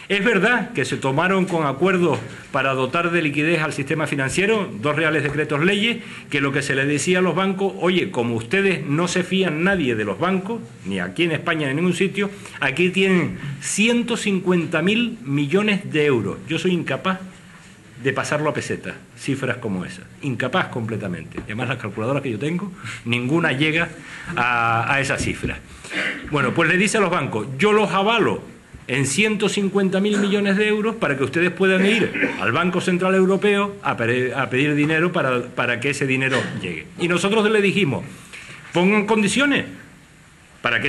Es verdad que se tomaron con acuerdos para dotar de liquidez al sistema financiero 2 reales decretos leyes, que lo que se les decía a los bancos, oye, como ustedes no se fían nadie de los bancos, ni aquí en España ni en ningún sitio, aquí tienen 150.000 millones de euros. Yo soy incapaz de pasarlo a pesetas, cifras como esas. Incapaz completamente. Además, las calculadoras que yo tengo, ninguna llega a esas cifras. Bueno, pues le dice a los bancos, yo los avalo en 150.000 millones de euros para que ustedes puedan ir al Banco Central Europeo a pedir dinero para que ese dinero llegue. Y nosotros le dijimos, pongan condiciones para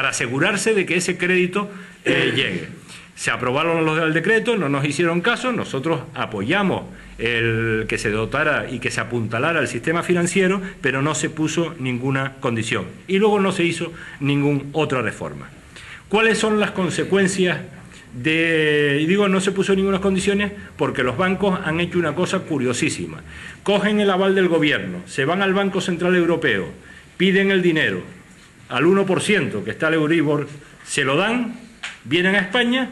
asegurarse de que ese crédito llegue. Se aprobaron los del decreto, no nos hicieron caso, nosotros apoyamos el que se dotara y que se apuntalara el sistema financiero, pero no se puso ninguna condición. Y luego no se hizo ninguna otra reforma. ¿Cuáles son las consecuencias de...? Y digo, no se puso ninguna condiciones porque los bancos han hecho una cosa curiosísima. Cogen el aval del gobierno, se van al Banco Central Europeo, piden el dinero al 1%, que está el Euribor, se lo dan, vienen a España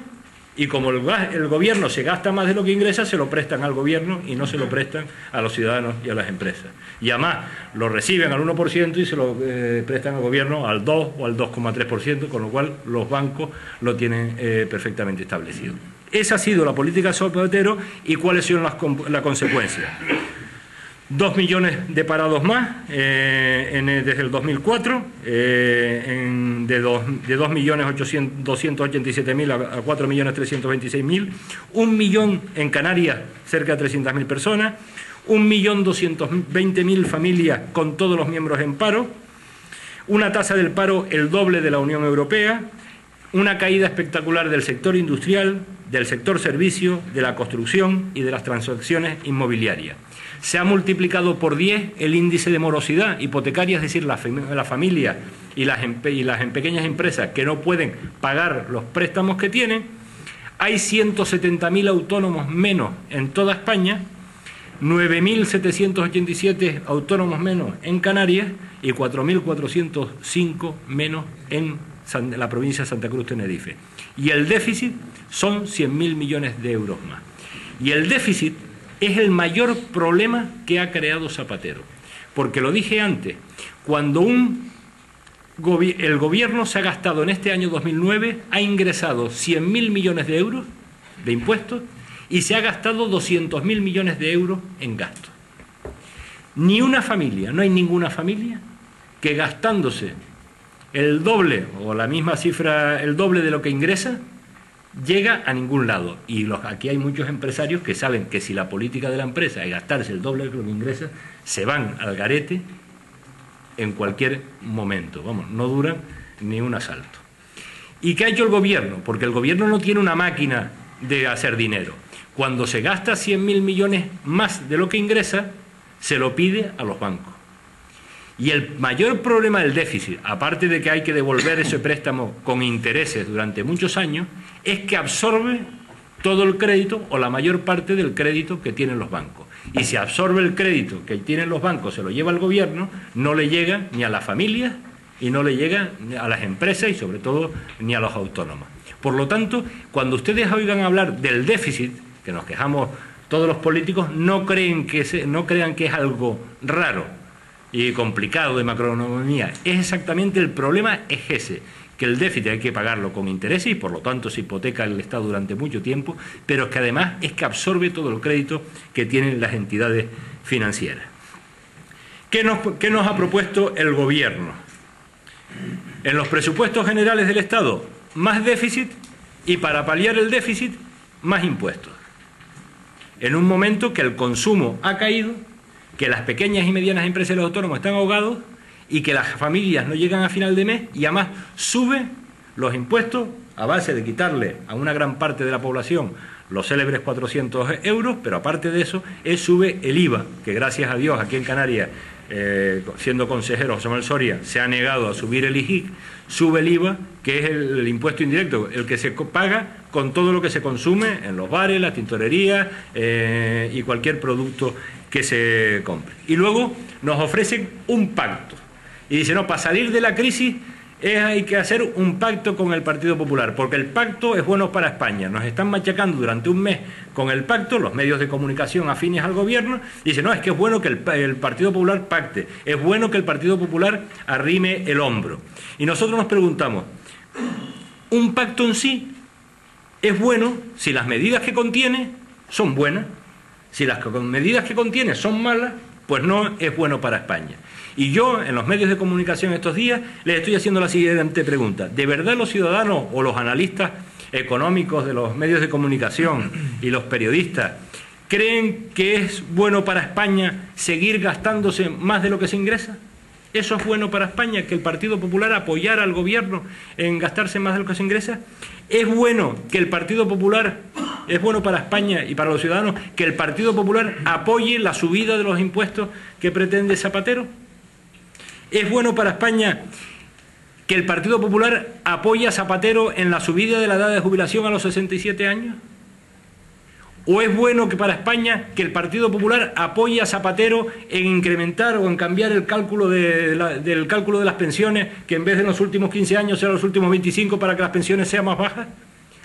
y como el gobierno se gasta más de lo que ingresa, se lo prestan al gobierno y no se lo prestan a los ciudadanos y a las empresas. Y además lo reciben al 1% y se lo prestan al gobierno al 2 o al 2,3%, con lo cual los bancos lo tienen perfectamente establecido. Esa ha sido la política de Zapatero. ¿Y cuáles son las consecuencias? 2 millones de parados más desde el 2004, de 2.287.000 a 4.326.000, 1 millón en Canarias, cerca de 300.000 personas, 1.220.000 familias con todos los miembros en paro, una tasa del paro el doble de la Unión Europea, una caída espectacular del sector industrial, del sector servicio, de la construcción y de las transacciones inmobiliarias. Se ha multiplicado por 10 el índice de morosidad hipotecaria, es decir, las familias y las pequeñas empresas que no pueden pagar los préstamos que tienen. Hay 170.000 autónomos menos en toda España, 9.787 autónomos menos en Canarias y 4.405 menos en la provincia de Santa Cruz Tenerife. Y el déficit son 100.000 millones de euros más. Y el déficit es el mayor problema que ha creado Zapatero. Porque lo dije antes, cuando el gobierno se ha gastado en este año 2009, ha ingresado 100.000 millones de euros de impuestos y se ha gastado 200.000 millones de euros en gastos. Ni una familia, no hay ninguna familia que gastándose el doble o la misma cifra, el doble de lo que ingresa, llega a ningún lado. Y aquí hay muchos empresarios que saben que si la política de la empresa es gastarse el doble de lo que ingresa, se van al garete en cualquier momento. Vamos, no duran ni un asalto. ¿Y qué ha hecho el gobierno? Porque el gobierno no tiene una máquina de hacer dinero. Cuando se gasta 100.000 millones más de lo que ingresa, se lo pide a los bancos. Y el mayor problema del déficit, aparte de que hay que devolver ese préstamo con intereses durante muchos años, es que absorbe todo el crédito o la mayor parte del crédito que tienen los bancos. Y si absorbe el crédito que tienen los bancos, se lo lleva al gobierno, no le llega ni a las familias y no le llega a las empresas y sobre todo ni a los autónomos. Por lo tanto, cuando ustedes oigan hablar del déficit, que nos quejamos todos los políticos, no crean que es algo raro y complicado de macroeconomía. Es exactamente el problema, es ese, que el déficit hay que pagarlo con intereses y por lo tanto se hipoteca el Estado durante mucho tiempo, pero que además es que absorbe todo el crédito que tienen las entidades financieras. ¿Qué nos ha propuesto el gobierno? En los presupuestos generales del Estado, más déficit y para paliar el déficit, más impuestos. En un momento que el consumo ha caído, que las pequeñas y medianas empresas y los autónomos están ahogados y que las familias no llegan a final de mes y además sube los impuestos a base de quitarle a una gran parte de la población los célebres 400 euros, pero aparte de eso, sube el IVA, que gracias a Dios aquí en Canarias, siendo consejero José Manuel Soria, se ha negado a subir el IGIC, sube el IVA, que es el impuesto indirecto, el que se paga con todo lo que se consume en los bares, las tintorerías y cualquier producto que se compre. Y luego nos ofrecen un pacto. Y dicen, no, para salir de la crisis hay que hacer un pacto con el Partido Popular, porque el pacto es bueno para España. Nos están machacando durante un mes con el pacto, los medios de comunicación afines al gobierno, dicen, no, es que es bueno que el Partido Popular pacte, es bueno que el Partido Popular arrime el hombro. Y nosotros nos preguntamos, ¿un pacto en sí es bueno si las medidas que contiene son buenas? Si las medidas que contiene son malas, pues no es bueno para España. Y yo, en los medios de comunicación estos días, les estoy haciendo la siguiente pregunta. ¿De verdad los ciudadanos o los analistas económicos de los medios de comunicación y los periodistas creen que es bueno para España seguir gastándose más de lo que se ingresa? ¿Eso es bueno para España, que el Partido Popular apoyara al gobierno en gastarse más de lo que se ingresa? ¿Es bueno que el Partido Popular, es bueno para España y para los ciudadanos, que el Partido Popular apoye la subida de los impuestos que pretende Zapatero? ¿Es bueno para España que el Partido Popular apoye a Zapatero en la subida de la edad de jubilación a los 67 años? ¿O es bueno que para España que el Partido Popular apoye a Zapatero en incrementar o en cambiar el cálculo del cálculo de las pensiones, que en vez de en los últimos 15 años sea los últimos 25 para que las pensiones sean más bajas?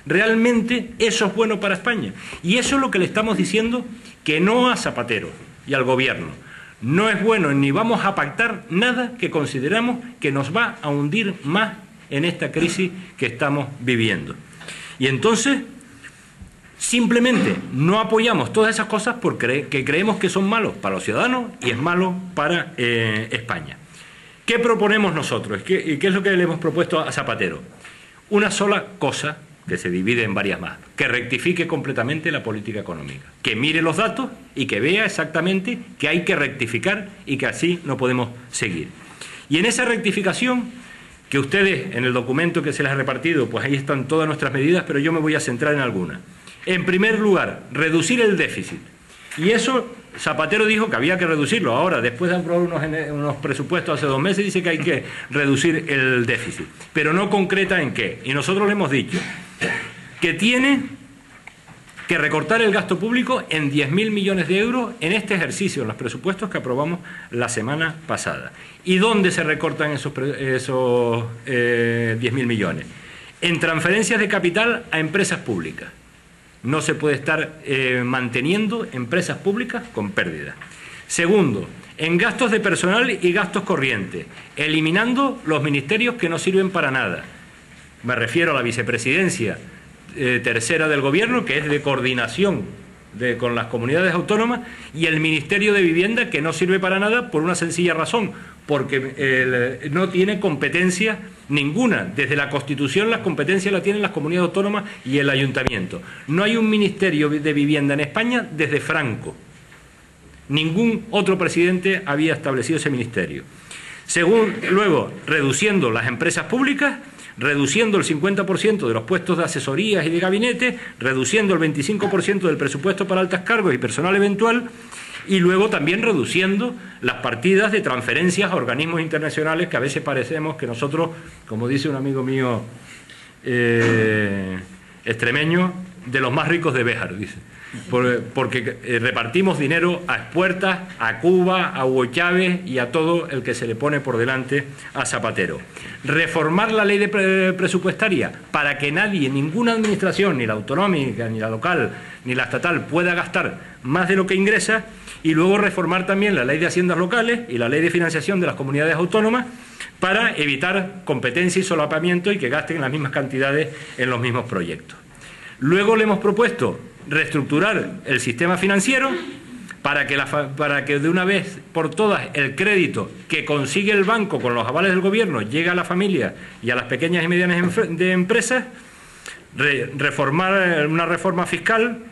¿Realmente eso es bueno para España? Y eso es lo que le estamos diciendo que no a Zapatero y al gobierno. No es bueno ni vamos a pactar nada que consideramos que nos va a hundir más en esta crisis que estamos viviendo. Y entonces, simplemente no apoyamos todas esas cosas porque creemos que son malos para los ciudadanos y es malo para España. ¿Qué proponemos nosotros? ¿Qué es lo que le hemos propuesto a Zapatero? Una sola cosa que se divide en varias más, que rectifique completamente la política económica, que mire los datos y que vea exactamente que hay que rectificar y que así no podemos seguir. Y en esa rectificación, que ustedes en el documento que se les ha repartido, pues ahí están todas nuestras medidas, pero yo me voy a centrar en algunas. En primer lugar, reducir el déficit. Y eso Zapatero dijo que había que reducirlo. Ahora, después de aprobar unos presupuestos hace 2 meses, dice que hay que reducir el déficit. Pero no concreta en qué. Y nosotros le hemos dicho que tiene que recortar el gasto público en 10.000 millones de euros en este ejercicio, en los presupuestos que aprobamos la semana pasada. ¿Y dónde se recortan esos 10.000 millones? En transferencias de capital a empresas públicas. No se puede estar manteniendo empresas públicas con pérdidas. Segundo, en gastos de personal y gastos corrientes, eliminando los ministerios que no sirven para nada. Me refiero a la vicepresidencia tercera del Gobierno, que es de coordinación con las comunidades autónomas, y el Ministerio de Vivienda, que no sirve para nada por una sencilla razón, porque no tiene competencia ninguna. Desde la Constitución las competencias las tienen las comunidades autónomas y el Ayuntamiento. No hay un Ministerio de Vivienda en España desde Franco. Ningún otro presidente había establecido ese ministerio. Luego, reduciendo las empresas públicas, reduciendo el 50% de los puestos de asesorías y de gabinete, reduciendo el 25% del presupuesto para altos cargos y personal eventual, y luego también reduciendo las partidas de transferencias a organismos internacionales, que a veces parecemos que nosotros, como dice un amigo mío extremeño, de los más ricos de Béjar, dice. Porque repartimos dinero a expuertas, a Cuba, a Hugo Chávez y a todo el que se le pone por delante a Zapatero. Reformar la ley presupuestaria para que nadie, ninguna administración, ni la autonómica, ni la local, ni la estatal, pueda gastar más de lo que ingresa, y luego reformar también la ley de haciendas locales y la ley de financiación de las comunidades autónomas para evitar competencia y solapamiento y que gasten las mismas cantidades en los mismos proyectos. Luego le hemos propuesto reestructurar el sistema financiero para que de una vez por todas el crédito que consigue el banco con los avales del gobierno llegue a la familia y a las pequeñas y medianas empresas, reformar una reforma fiscal,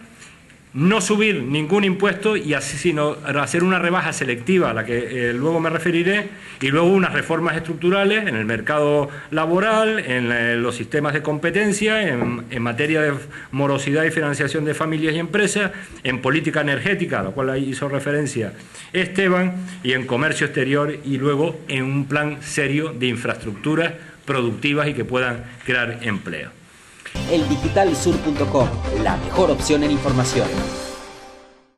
no subir ningún impuesto y así, sino hacer una rebaja selectiva a la que luego me referiré, y luego unas reformas estructurales en el mercado laboral, en los sistemas de competencia, en materia de morosidad y financiación de familias y empresas, en política energética, a la cual hizo referencia Esteban, y en comercio exterior, y luego en un plan serio de infraestructuras productivas y que puedan crear empleo. eldigitalsur.com, la mejor opción en información.